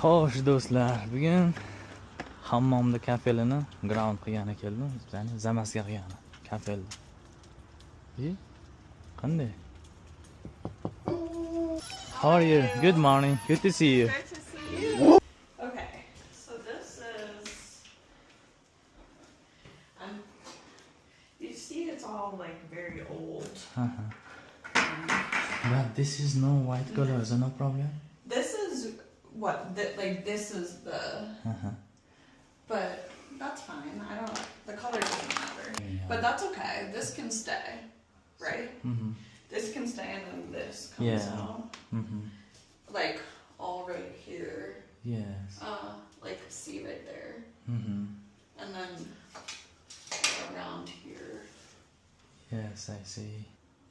Xo'sh do'stlar, bugun hammomda kafelini ground qilgani keldim. Ya'ni zamasga qilgani kafelni. Qanday? How are you? Good morning. Good to see you. Good to see you. Okay, so this is. You see, it's all like very old. But this is no white color, is no problem? This is what like this is the. But that's fine. I don't. The color doesn't matter. Yeah. But that's okay. This can stay, right? This can stay, and then this comes out. Like all right here. Yes. Like see right there. And then around here. Yes, I see.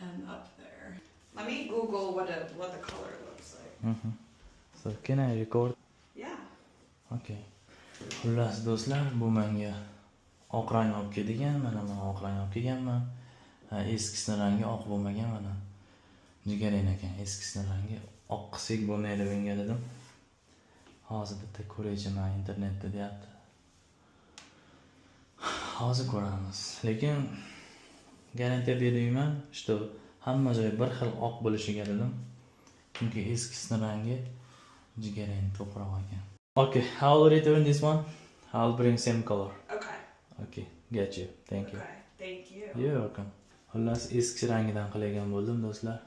And up there. Let me Google what the color looks like. So can I record? Yeah. Okay. Xullas do'stlar, bu menga oq rang olib kelgan, mana men oq rang olib kelganman. Eskisini rangi oq bo'lmagan, mana. Jigarrang ekan, eskisini rangi oq qilsak bo'lmaydi bunga dedim. Hozir bitta ko'raychiman internetda deyapti. Hozir ko'ramiz. Lekin garantiya berayman, что hamma joy bir xil oq bo'lishiga dedim. Chunki eskisini rangi jigarrang to'qroq ekan. Okay, I'll return this one. I'll bring same color. Okay. Okay, get you. Thank you. Okay. Thank you. You're welcome. Xullas eski rangidan qilgan bo'ldim do'stlar.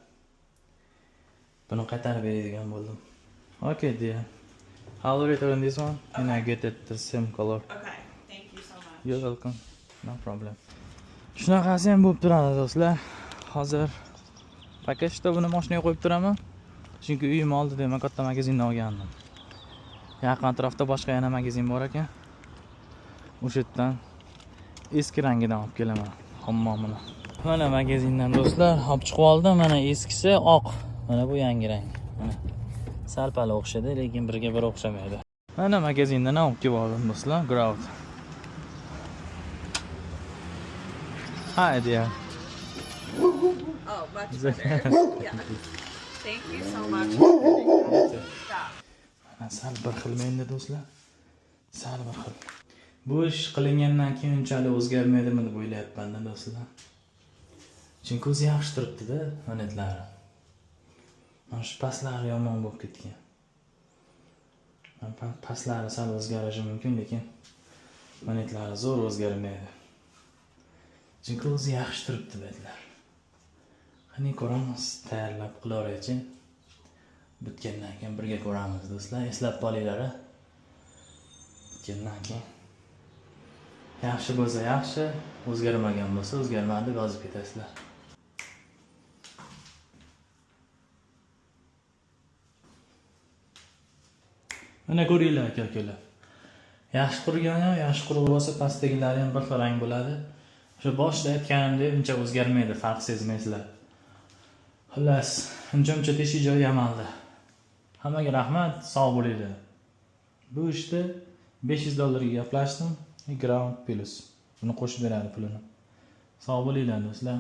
Buni qaytarib beradigan bo'ldim. Okay, dear. I'll return this one and I get it the same color. Okay. Thank you so much. You're welcome. No problem. Shunaqasi ham bo'lib turadi do'stlar. Hozir paketda buni mashinaga qo'yib turaman. Chunki uyim oldida men katta magazindan olgandim. Yaqin atrofda boshqa yana magazin bor ekan. O'sha yerdan eski rangidan olib kelaman hammomini. Mana magazindan do'stlar olib chiqib oldim. Mana eskisi oq. Mana bu yangi rang. Mana sal-pal o'xshadi, lekin birga bir o'xshamaydi. Mana magazindan olib kelib oldim do'stlar, ground. Hi dear. Oh, much better. Yeah. Thank you so much for doing that. Yeah. Sal bir xilmi endi do'stlar? Sal bir xil. Bu ish qilingandan keyin unchalik o'zgarmaydimi deb o'ylayapman-da do'stlar. Chunki o'zi yaxshi turibdi-da, monetlari. Mana shu pastlari yomon bo'lib ketgan. Pastlari sal o'zgarishi mumkin, lekin monetlari zo'r o'zgarmaydi. Chunki o'zi yaxshi turibdi dedilar. Qani ko'ramiz, tayyorlab qilaveraychi. Bitgandan keyin birga ko'ramiz do'stlar. Eslab qolinglar. Bitgandan keyin yaxshi bo'lsa yaxshi, o'zgarmagan bo'lsa o'zgarmadi deb yozib ketasizlar. Mana ko'ringlar aka-ukalar. Yaxshi qurgan ham, yaxshi quruq bo'lsa pastdagilari ham bir xil rang bo'ladi. O'sha boshida aytganimdek uncha o'zgarmaydi, farq sezmaysizlar. Xullas, uncha teshik joyi amalda. Hammaga rahmat, sog' bo'linglar. Bu ishda $500 ga gaplashdim, ground plus. Buni qo'shib beradi pulini. Sog' bo'linglar do'stlar.